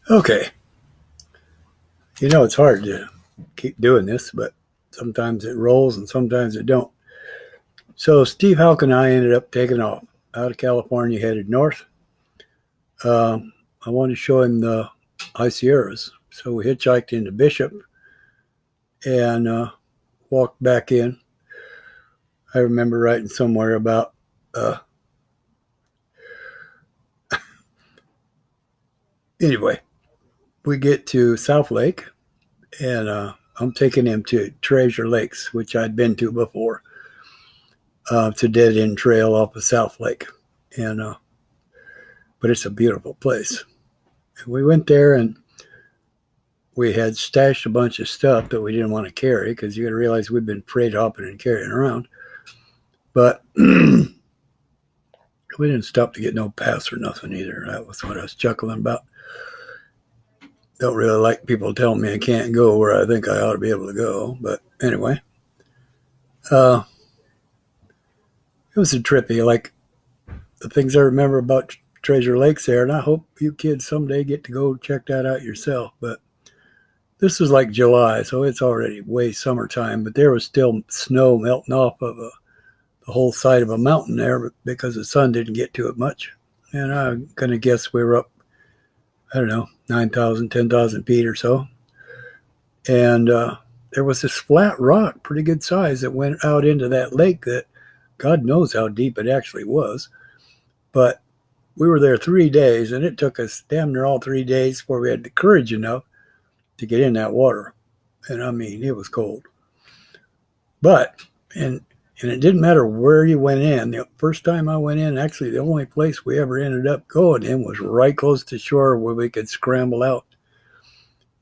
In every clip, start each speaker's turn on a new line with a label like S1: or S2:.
S1: Okay. It's hard to keep doing this, but sometimes it rolls and sometimes it don't. So Steve Halk and I ended up taking off out of California, headed north. I wanted to show him the High Sierras. So we hitchhiked into Bishop and walked back in. I remember writing somewhere about, uh, anyway, we get to South Lake and I'm taking him to Treasure Lakes, which I'd been to before. It's a dead end trail off of South Lake. And but it's a beautiful place. And we went there and we had stashed a bunch of stuff that we didn't want to carry because you got to realize we've been freight hopping and carrying around. But we didn't stop to get no pass or nothing either. That was what I was chuckling about. Don't really like people telling me I can't go where I think I ought to be able to go. But anyway, uh, it was a trippy, like the things I remember about Treasure Lakes there. And I hope you kids someday get to go check that out yourself. But this was like July, so it's already way summertime, but there was still snow melting off of the whole side of a mountain there because the sun didn't get to it much. And I'm going to guess we were up, I don't know, 9,000, 10,000 feet or so. And there was this flat rock, pretty good size, that went out into that lake that God knows how deep it actually was. But we were there 3 days, and it took us damn near all 3 days before we had the courage enough to get in that water. And I mean, it was cold. But, and it didn't matter where you went in. The first time I went in, actually, the only place we ever ended up going in was right close to shore where we could scramble out.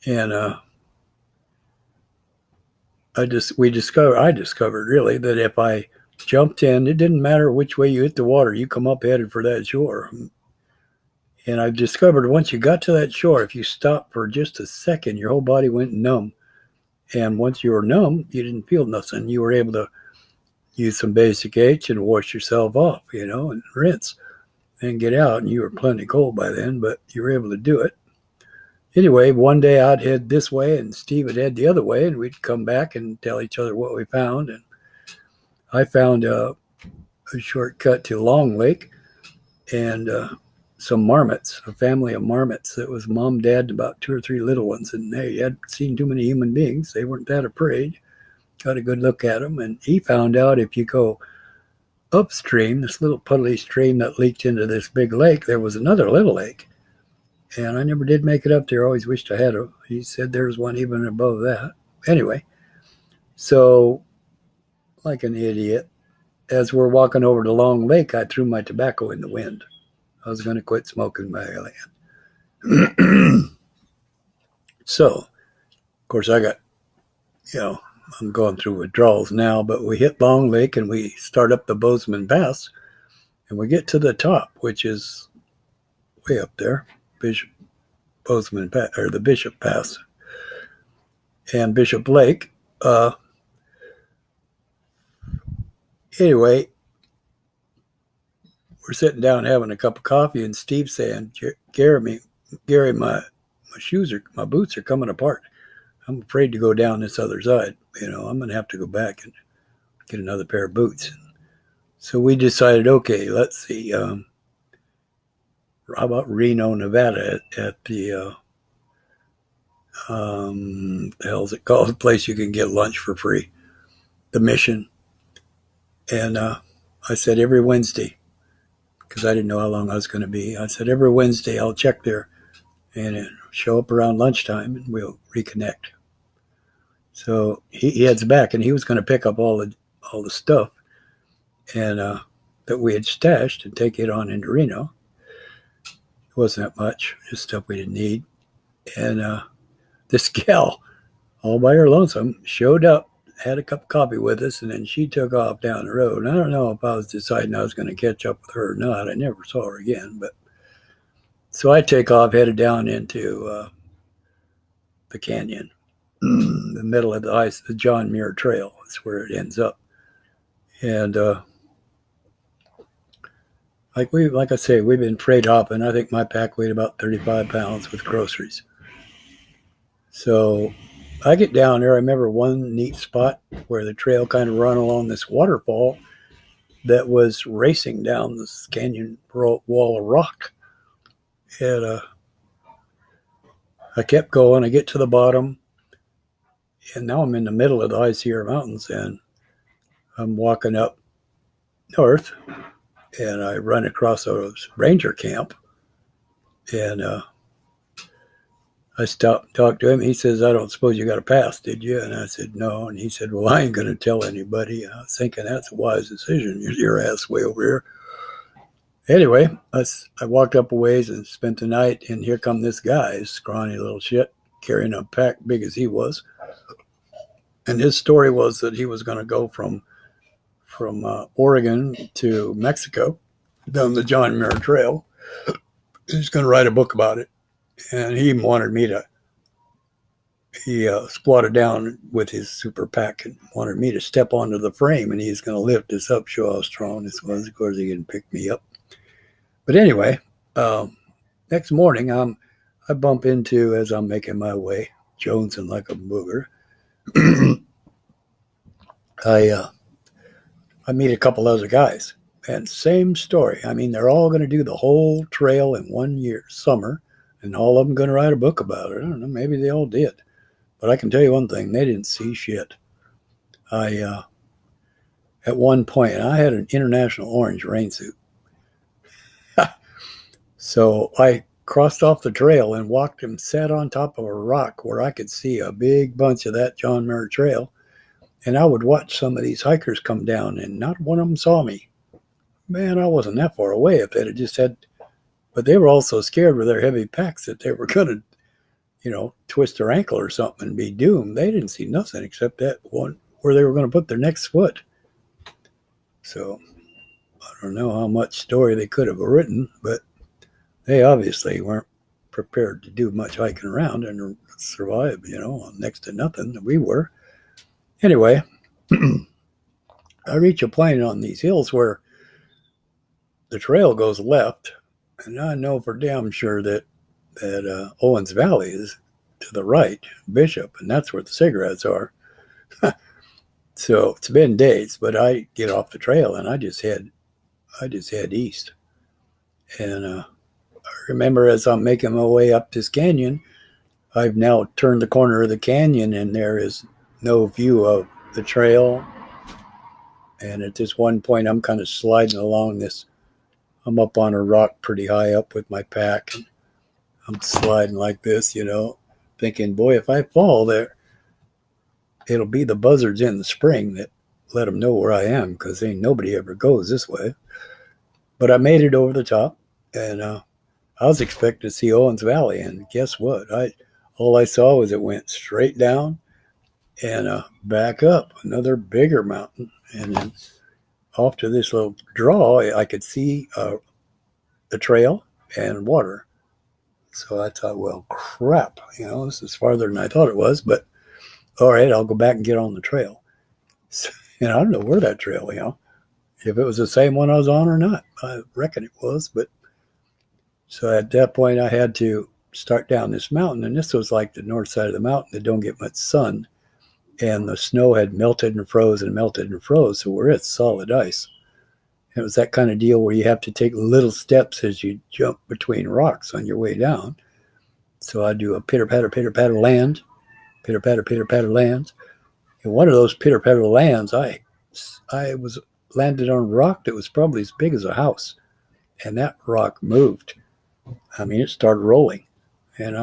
S1: And I discovered really that if I jumped in, it didn't matter which way you hit the water, you come up headed for that shore. And I discovered once you got to that shore, if you stopped for just a second, your whole body went numb. And once you were numb, you didn't feel nothing. You were able to use some basic H and wash yourself off, and rinse and get out. And you were plenty cold by then, but you were able to do it. Anyway, one day I'd head this way and Steve would head the other way, and we'd come back and tell each other what we found. And I found a shortcut to Long Lake and some marmots, a family of marmots that was mom, dad, and about 2 or 3 little ones. And they hadn't seen too many human beings. They weren't that afraid. Got a good look at them. And he found out if you go upstream, this little puddly stream that leaked into this big lake, there was another little lake. And I never did make it up there. I always wished I had it. He said there's one even above that. Anyway, so like an idiot, as we're walking over to Long Lake, I threw my tobacco in the wind. I was going to quit smoking my land. So, of course, I got, I'm going through withdrawals now, but we hit Long Lake and we start up the Bozeman Pass and we get to the top, which is way up there, Bishop Bozeman Pass, or the Bishop Pass and Bishop Lake. Anyway, we're sitting down having a cup of coffee, and Steve's saying, Gary, my boots are coming apart. I'm afraid to go down this other side. I'm going to have to go back and get another pair of boots. So we decided, okay, let's see. How about Reno, Nevada at the, the hell's it called? The place you can get lunch for free. The Mission. And I said every Wednesday, because I didn't know how long I was going to be. I said every Wednesday I'll check there and show up around lunchtime and we'll reconnect. So he heads back, and he was going to pick up all the stuff and that we had stashed and take it on into Reno. It wasn't that much, just stuff we didn't need. And this gal, all by her lonesome, showed up, had a cup of coffee with us, and then she took off down the road. And I don't know if I was deciding I was going to catch up with her or not. I never saw her again. But so I take off, headed down into the canyon, the middle of the John Muir Trail. That's where it ends up. And like I say, we've been freight hopping. I think my pack weighed about 35 pounds with groceries. So I get down there. I remember one neat spot where the trail kind of run along this waterfall that was racing down this canyon wall of rock. And I kept going. I get to the bottom, and now I'm in the middle of the High Sierra Mountains, and I'm walking up north, and I run across a ranger camp, and I stopped and talked to him. He says, "I don't suppose you got a pass, did you?" And I said, "No." And he said, "Well, I ain't going to tell anybody." I was thinking that's a wise decision. Your ass way over here. Anyway, I walked up a ways and spent the night, and here come this guy, scrawny little shit, carrying a pack big as he was. And his story was that he was going to go from Oregon to Mexico down the John Muir Trail. He's going to write a book about it, and he wanted me to. He squatted down with his super pack and wanted me to step onto the frame, and he's going to lift us up, show how strong this was. Of course, he didn't pick me up. But anyway, next morning, I bump into, as I'm making my way, jonesing like a booger. I meet a couple other guys, and same story. I mean, they're all going to do the whole trail in 1 year, summer, and all of them going to write a book about it. I don't know, maybe they all did. But I can tell you one thing, they didn't see shit. At one point, I had an international orange rain suit. So I crossed off the trail and walked and sat on top of a rock where I could see a big bunch of that John Muir Trail. And I would watch some of these hikers come down, and not one of them saw me. Man, I wasn't that far away if they'd have just had, but they were all so scared with their heavy packs that they were going to, twist their ankle or something and be doomed. They didn't see nothing except that one where they were going to put their next foot. So I don't know how much story they could have written, but they obviously weren't prepared to do much hiking around and survive, on next to nothing. We were. Anyway, I reach a point on these hills where the trail goes left, and I know for damn sure that Owens Valley is to the right, Bishop, and that's where the cigarettes are. So it's been days, but I get off the trail and I just head east. And I remember as I'm making my way up this canyon, I've now turned the corner of the canyon, and there is no view of the trail. And at this one point, I'm kind of sliding along this. I'm up on a rock pretty high up with my pack, and I'm sliding like this, thinking, boy, if I fall there, it'll be the buzzards in the spring that let them know where I am, because ain't nobody ever goes this way. But I made it over the top, and I was expecting to see Owens Valley, and guess what? All I saw was it went straight down and back up another bigger mountain, and then off to this little draw, I could see the trail and water. So I thought, well, crap, this is farther than I thought it was, but all right, I'll go back and get on the trail. And I don't know where that trail, if it was the same one I was on or not. I reckon it was, but so at that point I had to start down this mountain, and this was like the north side of the mountain that don't get much sun, and the snow had melted and froze and melted and froze, so we're at solid ice. It was that kind of deal where you have to take little steps as you jump between rocks on your way down. So I do a pitter-patter land, pitter-patter lands. And one of those pitter-patter lands, I was landed on a rock that was probably as big as a house. And that rock moved. I mean, it started rolling. And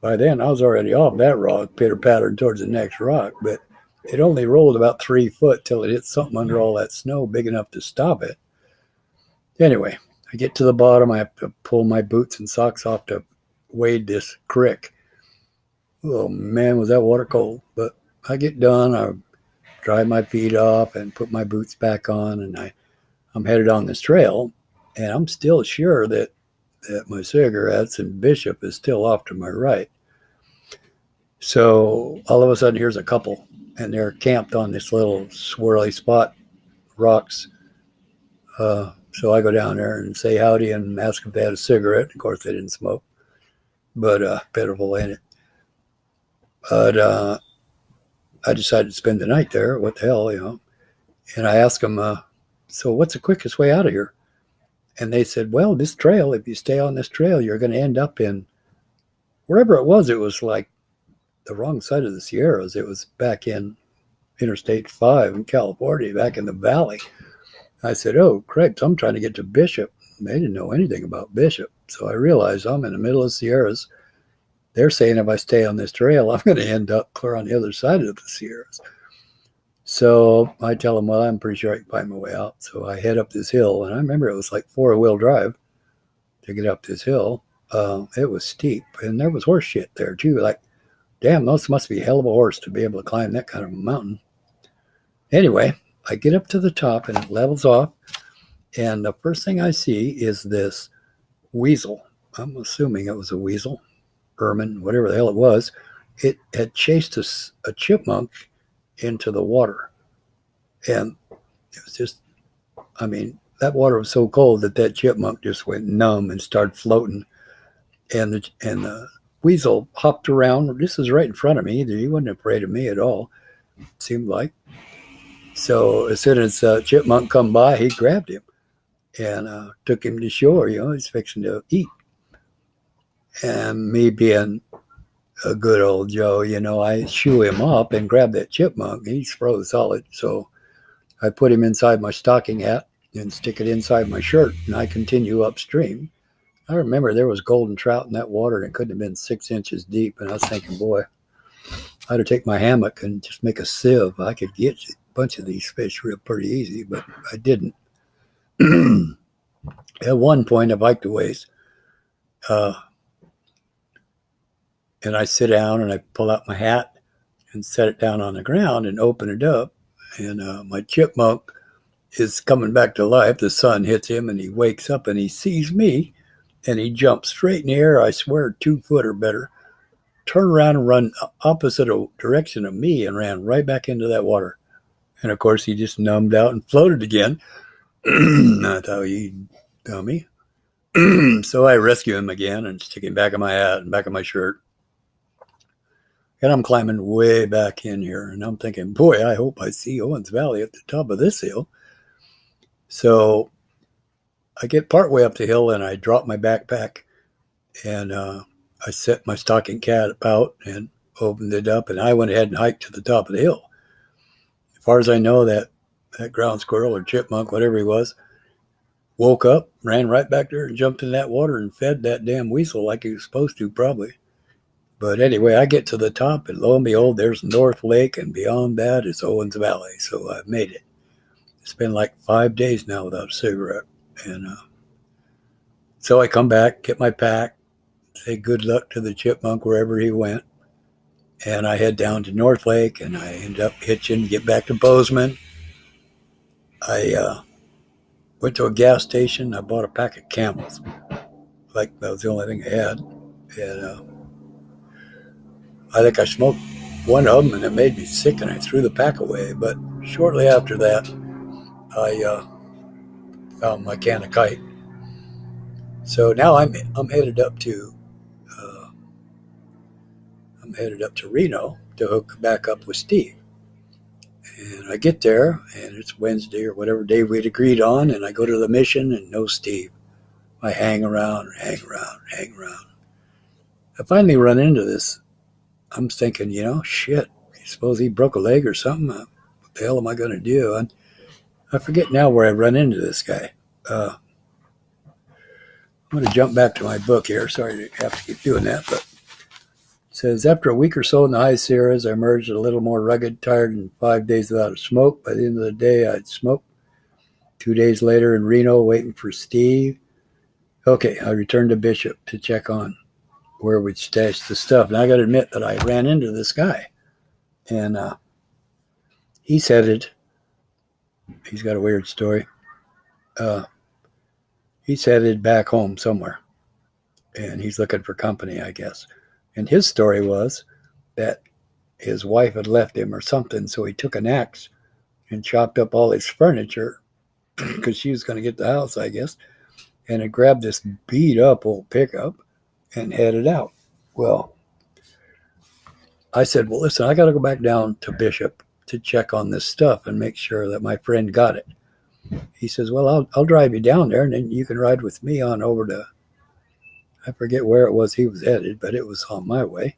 S1: by then I was already off that rock, pitter-pattering towards the next rock. But it only rolled about 3 foot till it hit something under all that snow big enough to stop it. Anyway, I get to the bottom. I have to pull my boots and socks off to wade this creek. Oh, man, was that water cold. But I get done. I dry my feet off and put my boots back on, and I'm headed on this trail. And I'm still sure that my cigarettes and Bishop is still off to my right. So all of a sudden, here's a couple, and they're camped on this little swirly spot, rocks, So I go down there and say howdy and ask if they had a cigarette. Of course, they didn't smoke, but pitiful, ain't it? But I decided to spend the night there. What the hell, you know? And I asked them, so what's the quickest way out of here? And they said, well, this trail, if you stay on this trail, you're going to end up in wherever it was. It was like the wrong side of the Sierras. It was back in Interstate 5 in California, back in the valley. I said, oh, Craig, I'm trying to get to Bishop. They didn't know anything about Bishop. So I realized I'm in the middle of the Sierras. They're saying if I stay on this trail, I'm going to end up clear on the other side of the Sierras. So I tell them, well, I'm pretty sure I can find my way out. So I head up this hill. And I remember it was like 4-wheel drive to get up this hill. It was steep. And there was horse shit there, too. Like, damn, those must be a hell of a horse to be able to climb that kind of a mountain. Anyway, I get up to the top and it levels off. And the first thing I see is this weasel. I'm assuming it was a weasel, ermine, whatever the hell it was. It had chased a chipmunk into the water. And it was just, I mean, that water was so cold that chipmunk just went numb and started floating. And the weasel hopped around. This is right in front of me. He wasn't afraid of me at all, it seemed like. So as soon as chipmunk come by, he grabbed him and took him to shore. You know, he's fixing to eat. And me being a good old Joe, you know, I shoo him up and grab that chipmunk. He's froze solid. So I put him inside my stocking hat and stick it inside my shirt, and I continue upstream. I remember there was golden trout in that water, and it couldn't have been 6 inches deep. And I was thinking, boy, I had to take my hammock and just make a sieve. I could get a bunch of these fish real pretty easy, but I didn't. At one point, I biked a ways, and I sit down and I pull out my hat and set it down on the ground and open it up. And my chipmunk is coming back to life. The sun hits him and he wakes up and he sees me and he jumps straight in the air. I swear 2 foot or better. Turn around and run opposite direction of me and ran right back into that water. And of course, he just numbed out and floated again. I thought, you dummy. So I rescue him again and stick him back in my hat and back in my shirt. And I'm climbing way back in here. And I'm thinking, boy, I hope I see Owens Valley at the top of this hill. So I get partway up the hill and I drop my backpack. And I set my stocking cap out and opened it up. And I went ahead and hiked to the top of the hill. As far as I know, that ground squirrel or chipmunk, whatever he was, woke up, ran right back there and jumped in that water and fed that damn weasel like he was supposed to, probably. But anyway, I get to the top, and lo and behold, there's North Lake, and beyond that is Owens Valley. So I've made it. It's been like 5 days now without a cigarette. And so I come back, get my pack, say good luck to the chipmunk wherever he went. And I head down to North Lake, and I end up hitching, get back to Bozeman. I went to a gas station. I bought a pack of Camels. Like that was the only thing I had. And I think I smoked one of them, and it made me sick, and I threw the pack away. But shortly after that, I found my can of kite. So now I'm headed up to Reno to hook back up with Steve. And I get there, and it's Wednesday or whatever day we'd agreed on, and I go to the mission, and no Steve. I hang around. I finally run into this. I'm thinking, you know, shit, suppose he broke a leg or something. What the hell am I going to do? And I forget now where I run into this guy. I'm going to jump back to my book here. Sorry to have to keep doing that, but it says, after a week or so in the high Sierras, I emerged a little more rugged, tired, and 5 days without a smoke. By the end of the day, I'd smoked. 2 days later in Reno, waiting for Steve. Okay, I returned to Bishop to check on where we'd stashed the stuff. And I got to admit that I ran into this guy. And he's got a weird story. He's headed back home somewhere. And he's looking for company, I guess. And his story was that his wife had left him or something, so he took an axe and chopped up all his furniture because she was going to get the house, I guess, and it grabbed this beat up old pickup and headed out. Well, I said, well, listen, I got to go back down to Bishop to check on this stuff and make sure that my friend got it. He says, well, I'll drive you down there, and then you can ride with me on over to, I forget where it was he was headed, but it was on my way.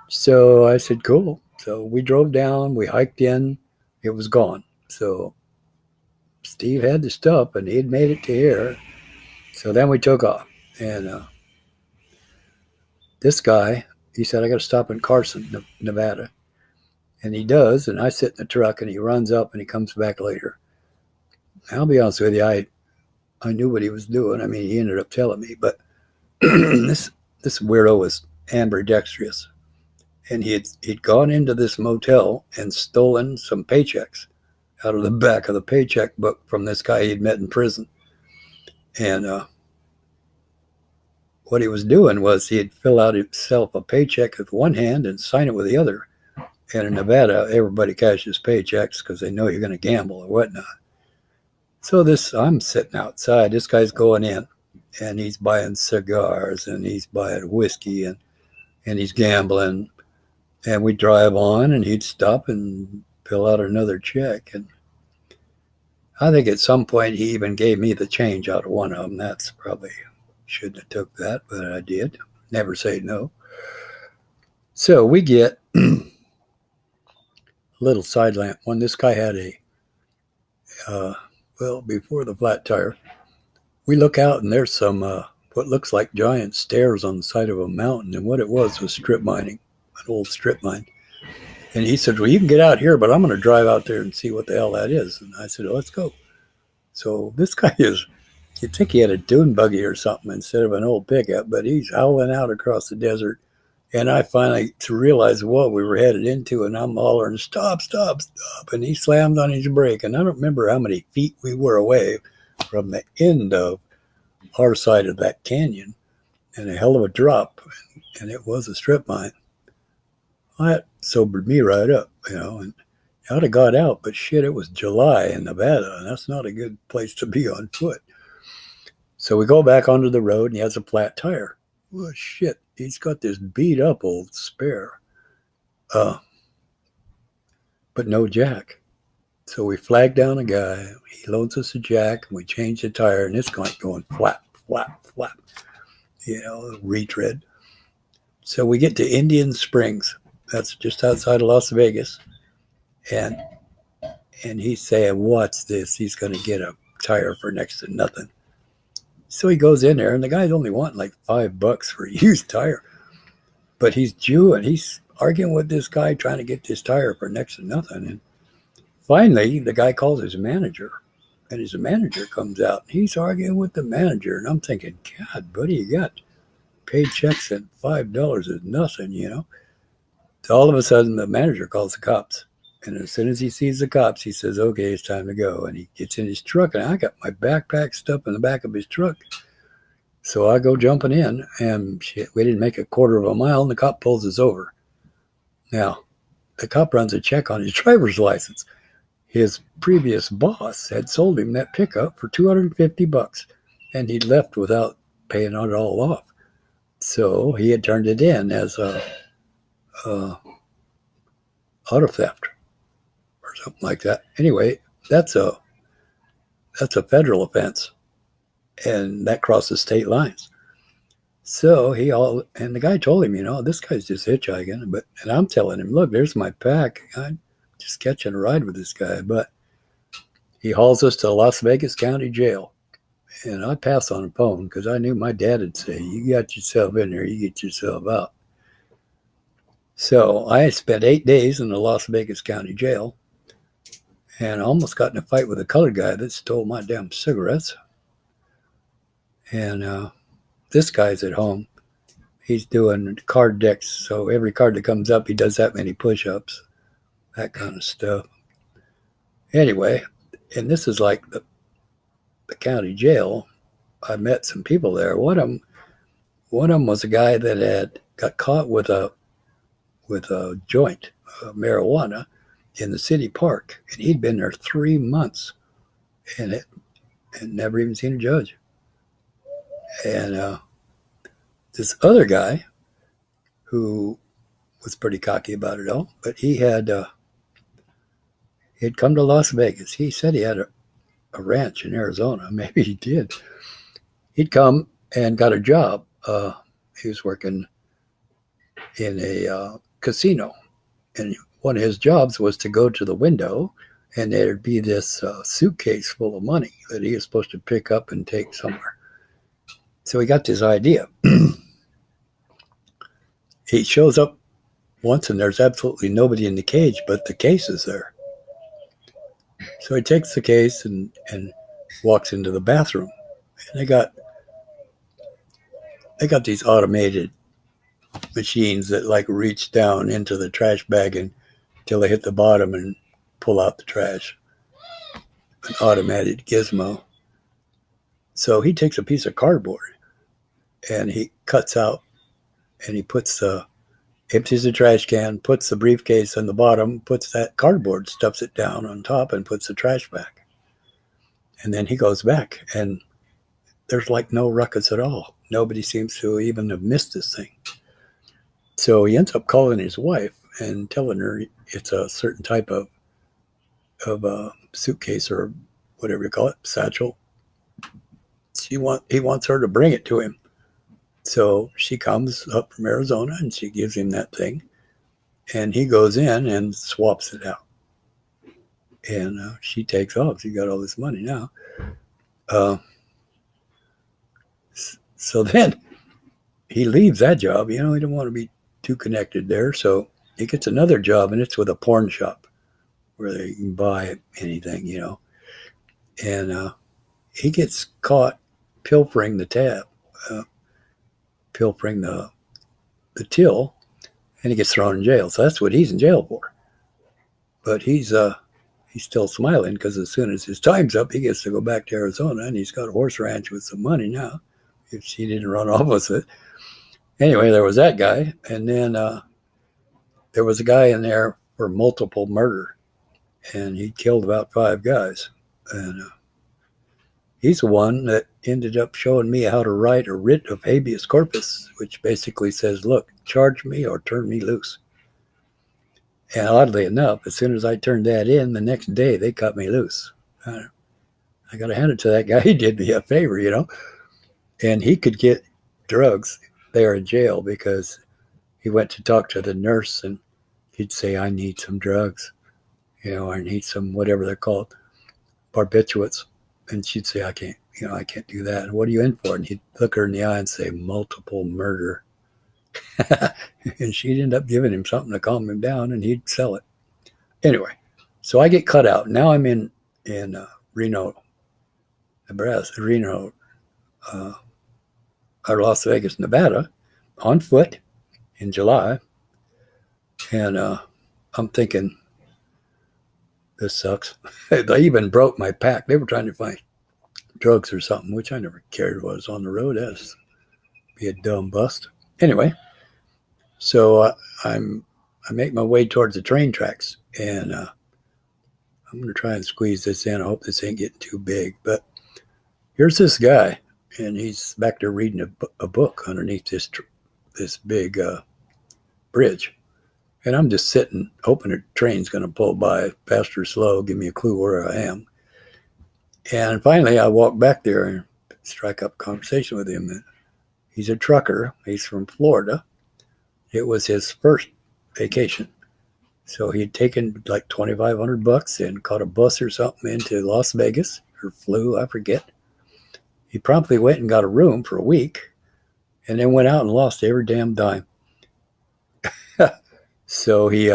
S1: So I said, cool. So we drove down, we hiked in, it was gone. So Steve had the stuff, and he had made it to here. So then we took off. And this guy, he said, I got to stop in Carson, Nevada. And he does, and I sit in the truck, and he runs up, and he comes back later. I'll be honest with you, I knew what he was doing. I mean, he ended up telling me, but this weirdo was ambidextrous. And he'd gone into this motel and stolen some paychecks out of the back of the paycheck book from this guy he'd met in prison. And what he was doing was he'd fill out himself a paycheck with one hand and sign it with the other. And in Nevada, everybody cashes paychecks because they know you're going to gamble or whatnot. So I'm sitting outside. This guy's going in, and he's buying cigars, and he's buying whiskey, and he's gambling. And we'd drive on, and he'd stop and fill out another check. And I think at some point he even gave me the change out of one of them. That's probably, shouldn't have took that, but I did. Never say no. So we get a little side lamp one. This guy had before the flat tire, we look out, and there's some what looks like giant stairs on the side of a mountain. And what it was strip mining. An old strip mine. And he said, well, you can get out here, but I'm going to drive out there and see what the hell that is. And I said, let's go. So this guy you'd think he had a dune buggy or something instead of an old pickup, but he's howling out across the desert. And I finally realized what we were headed into, and I'm hollering, stop, stop, stop. And he slammed on his brake. And I don't remember how many feet we were away from the end of our side of that canyon, and a hell of a drop. And it was a strip mine. That sobered me right up, and I'd have got out, but shit, it was July in Nevada, and that's not a good place to be on foot. So we go back onto the road, and he has a flat tire. Well, shit, he's got this beat up old spare, but no jack. So we flag down a guy, he loans us a jack, and we change the tire, and it's going flap, flap, flap, retread. So we get to Indian Springs. That's just outside of Las Vegas. And he's saying, what's this? He's going to get a tire for next to nothing. So he goes in there, and the guy's only wanting like $5 for a used tire. But he's Jew, and he's arguing with this guy trying to get this tire for next to nothing. And finally, the guy calls his manager, and his manager comes out. And he's arguing with the manager, and I'm thinking, God, buddy, you got paychecks and $5 is nothing, So all of a sudden, the manager calls the cops. And as soon as he sees the cops, he says, okay, it's time to go. And he gets in his truck, and I got my backpack stuff in the back of his truck. So I go jumping in, and shit, we didn't make a quarter of a mile, and the cop pulls us over. Now, the cop runs a check on his driver's license. His previous boss had sold him that pickup for $250, and he left without paying it all off. So he had turned it in as a auto theft or something like that. Anyway, that's a federal offense, and that crosses state lines. So the guy told him, this guy's just hitchhiking, and I'm telling him, look, there's my pack. I'm just catching a ride with this guy, but he hauls us to Las Vegas County Jail, and I pass on the phone because I knew my dad would say, you got yourself in there, you get yourself out. So I spent 8 days in the Las Vegas County Jail, and I almost got in a fight with a colored guy that stole my damn cigarettes. And this guy's at home. He's doing card decks, so every card that comes up, he does that many push-ups, that kind of stuff. Anyway, and this is like the county jail. I met some people there. One of them was a guy that had got caught with a joint of marijuana in the city park, and he'd been there 3 months. in it and never even seen a judge. And this other guy who was pretty cocky about it all, but he'd come to Las Vegas. He said he had a ranch in Arizona. Maybe he did. He'd come and got a job. He was working in a casino, and one of his jobs was to go to the window, and there'd be this suitcase full of money that he was supposed to pick up and take somewhere. So he got this idea. He shows up once, and there's absolutely nobody in the cage, but the case is there. So he takes the case and walks into the bathroom, and they got these automated machines that like reach down into the trash bag until they hit the bottom and pull out the trash. An automated gizmo. So he takes a piece of cardboard and he cuts out and he empties the trash can, puts the briefcase on the bottom, puts that cardboard, stuffs it down on top, and puts the trash back. And then he goes back, and there's like no ruckus at all. Nobody seems to even have missed this thing. So he ends up calling his wife and telling her it's a certain type of suitcase or whatever you call it, satchel. He wants her to bring it to him. So she comes up from Arizona and she gives him that thing, and he goes in and swaps it out. And she takes off. She got all this money now. So then he leaves that job. He didn't want to be too connected there. So he gets another job, and it's with a porn shop where they can buy anything, And he gets caught pilfering the tab, pilfering the till, and he gets thrown in jail. So that's what he's in jail for. But he's still smiling because as soon as his time's up, he gets to go back to Arizona, and he's got a horse ranch with some money now, if she didn't run off with it. Anyway, there was that guy, and then there was a guy in there for multiple murder, and he killed about 5 guys. And he's the one that ended up showing me how to write a writ of habeas corpus, which basically says, look, charge me or turn me loose. And oddly enough, as soon as I turned that in, the next day they cut me loose. I got to hand it to that guy. He did me a favor, And he could get drugs there in jail because he went to talk to the nurse and he'd say, I need some drugs, I need some, whatever they're called, barbiturates. And she'd say, I can't do that. And what are you in for? And he'd look her in the eye and say, multiple murder. And she'd end up giving him something to calm him down, and he'd sell it. Anyway, so I get cut out. Now I'm in Reno, Nebraska, or Las Vegas, Nevada, on foot in July. And I'm thinking, this sucks. They even broke my pack. They were trying to find drugs or something, which I never cared what was on the road. That's be a dumb bust. Anyway, so I make my way towards the train tracks, and I'm going to try and squeeze this in. I hope this ain't getting too big. But here's this guy, and he's back there reading a book underneath this big bridge. And I'm just sitting, hoping a train's going to pull by fast or slow, give me a clue where I am. And finally, I walk back there and strike up a conversation with him. And he's a trucker. He's from Florida. It was his first vacation. So he'd taken like $2,500 and caught a bus or something into Las Vegas, or flew, I forget. He promptly went and got a room for a week and then went out and lost every damn dime. So he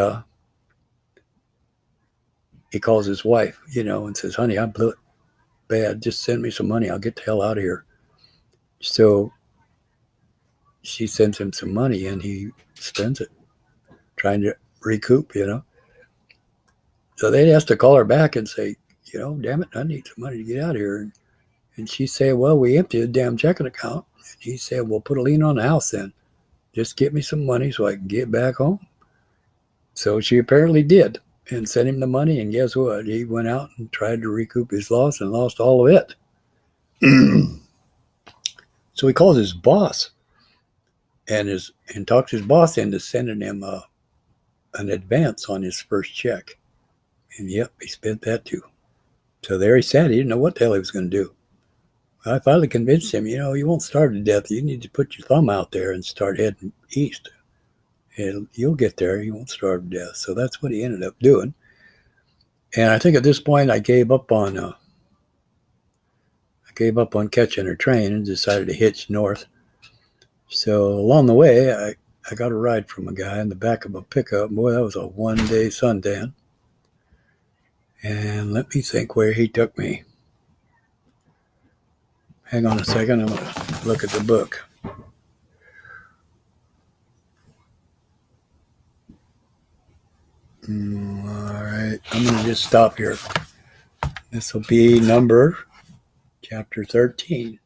S1: calls his wife, and says, honey, I blew it bad. Just send me some money. I'll get the hell out of here. So she sends him some money and he spends it trying to recoup, So they'd have to call her back and say, damn it, I need some money to get out of here. And she said, well, we emptied the damn checking account. And he said, well, put a lien on the house then. Just get me some money so I can get back home. So she apparently did. and sent him the money. And guess what? He went out and tried to recoup his loss and lost all of it. So he calls his boss and talks his boss into sending him an advance on his first check. And yep, he spent that too. So there he sat. He didn't know what the hell he was going to do. I finally convinced him, you won't starve to death. You need to put your thumb out there and start heading east. And you'll get there. You won't starve to death. So that's what he ended up doing. And I think at this point I gave up on catching a train and decided to hitch north. So along the way, I got a ride from a guy in the back of a pickup. Boy, that was a one-day suntan. And let me think where he took me. Hang on a second. I'm going to look at the book. All right. I'm going to just stop here. This will be chapter 13.